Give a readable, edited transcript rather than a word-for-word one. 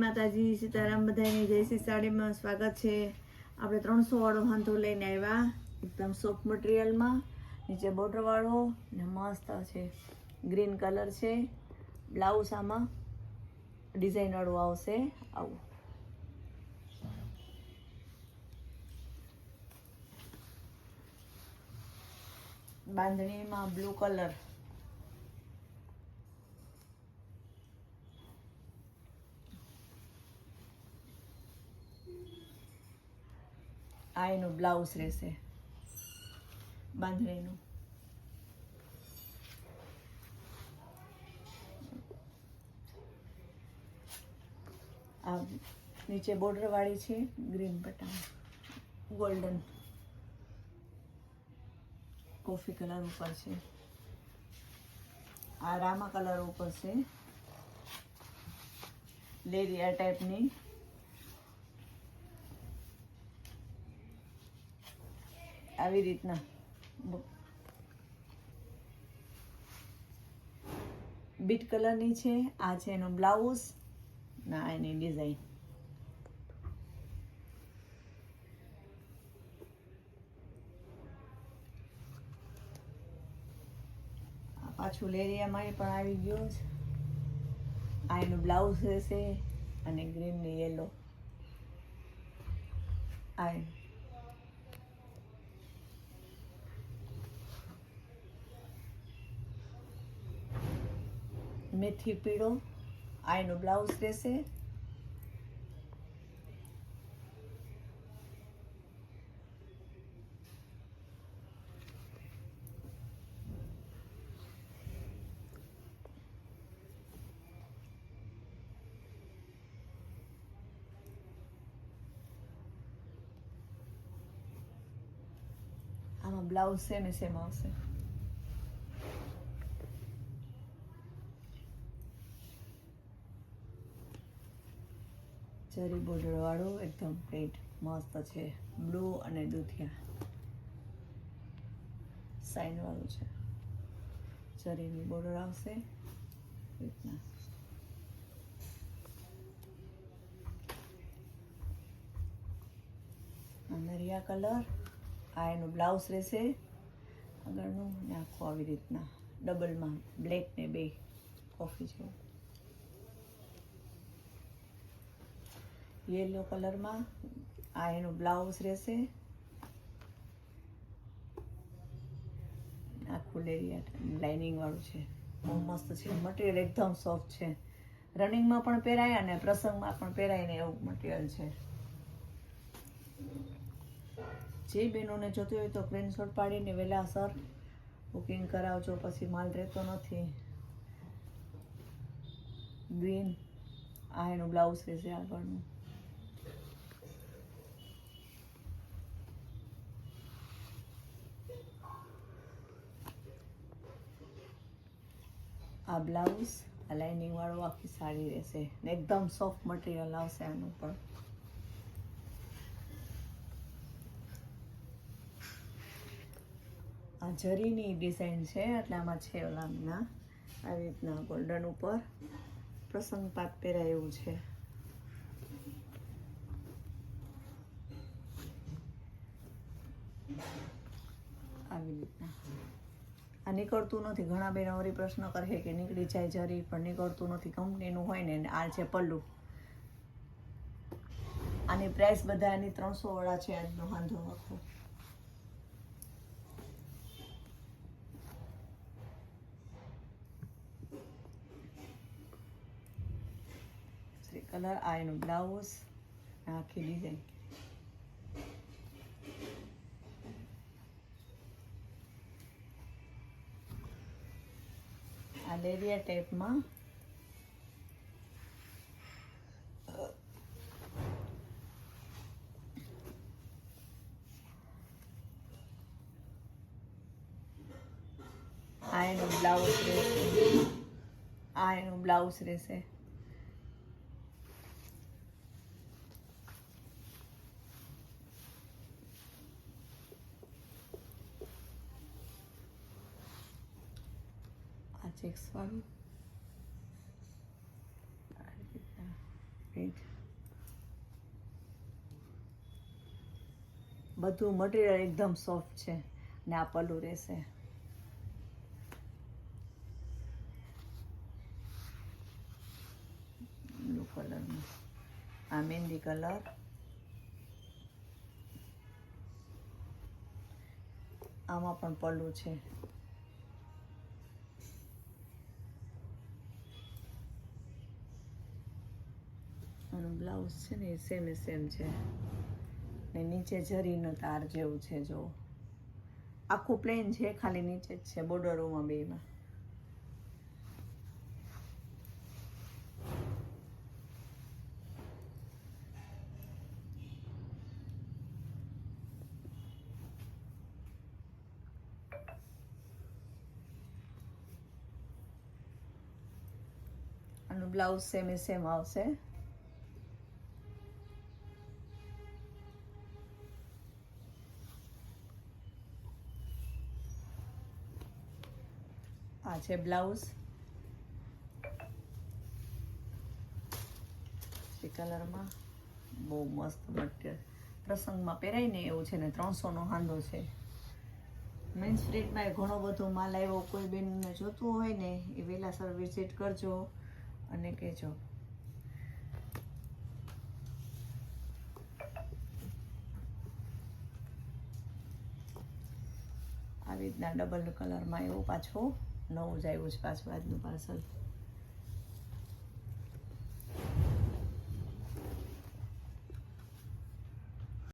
માતાજી સીતારામ, બધાને જય શ્રી સાડીમાં સ્વાગત છે. આપણે 300 વાળો હાંધો લઈને આવ્યા, એકદમ સોફ્ટ મટીરિયલમાં, નીચે બોર્ડર વાળો ને મસ્ત છે. ગ્રીન કલર છે. બ્લાઉઝ આમાં ડિઝાઇન વાળું આવશે. આવું બાંધણીમાં બ્લુ કલર, આ એનું બ્લાઉઝ રહેશે બાંધણીનું. આ નીચે બોર્ડર વાળી છે, ગ્રીન પટ્ટા, ગોલ્ડન કોફી કલર ઉપર છે. આ રામા કલર ઉપર છે, લેરિયા ટાઈપની. આવી રીતના બીટ કલરની છે. આ છે એનો બ્લાઉઝ ના એની ડિઝાઇન. પાછું લેરિયામાં પણ આવી ગયો છે. આ એનું બ્લાઉઝ રહેશે અને ગ્રીન ને યેલો. આ મેથી પીળો, આ એનું બ્લાઉઝ રહેશે. આમાં બ્લાઉઝ સેમ આવશે. જરી બોર્ડર વાળું એકદમ પ્રિન્ટ મસ્ત છે. બ્લુ અને દૂધિયા સાઇન વાળું છે. જરીની બોર્ડર આવશે રીતના. નરિયા કલર, આ એનું બ્લાઉઝ રહેશે આગળનું ને આખું આવી રીતના ડબલમાં બ્લેક ને બે કોફી જેવું. યેલો કલરમાં આ એનું બ્લાઉઝ રહેશે. આખું લેરિયા લાઇનિંગ વાળું છે. બહુ મસ્ત છે. મટીરિયલ એકદમ સોફ્ટ છે. રનિંગમાં પણ પહેરાય અને પ્રસંગમાં પણ પહેરાય ને એવું મટીરિયલ છે. જે બહેનોને જોતી હોય તો સ્ક્રીનશોટ પાડીને વહેલાસર બુકિંગ કરાવજો, પછી માલ રહેતો નથી. ગ્રીન, આ એનું બ્લાઉઝ રહેશે આગળનું. આ બ્લાઉઝ, આ લાઇનિંગ વાળું આખી સાડી રહેશે ને એકદમ સોફ્ટ મટીરિયલ આવશે આનું પણ. આ જરીની ડિઝાઇન છે એટલે આમાં છે ઓલાના આવી રીતના ગોલ્ડન ઉપર પ્રસંગ પાત પહેરાય એવું છે. આવી રીતના આ નીકળતું નથી. ઘણા બેનો વળી પ્રશ્ન કરે કે નીકળી જાય જરી, પણ નીકળતું નથી. કંપનીનું હોય ને. આ છે પલ્લુ. આની પ્રાઇસ બધા એની 300 વાળા છે. આજનો હાંધો આખો કલર, આ એનું બ્લાઉઝ, આખી ડિઝાઇન. આ લેરિયા ટાઈપમાં આ એનું બ્લાઉઝ રહેશે. આ એનું બ્લાઉઝ રહેશે. આ ચેક્સ વાળું. બધું મટીરિયલ એકદમ સોફ્ટ છે ને આ પલ્લું રહેશે. બ્લુ કલરનું આ મહેંદી કલર, આમાં પણ પલ્લું છે. આનું બ્લાઉઝ છે ને એ સેમ છે ને નીચે જરીનો તાર જેવું છે. જો આખું પ્લેન છે, ખાલી નીચે જ છે બોર્ડરોમાં બેમાં. આનું બ્લાઉઝ સેમ આવશે. આ છે બ્લાઉઝ એ કલરમાં, બહુ મસ્ત મટીરિયલ, પ્રસંગમાં પહેરાય ને એવું છે ને 300નો હાંધો છે. મેન્સ ફ્રીડમાં ઘણો બધો માલ આવ્યો. કોઈ બેનને જોતું હોય ને એ વહેલાસર વિઝિટ કરજો અને કહેજો. આવી રીતના ડબલ કલરમાં એવું પાછું નવું જ આવ્યું છે પાછું આજનું પાર્સલ.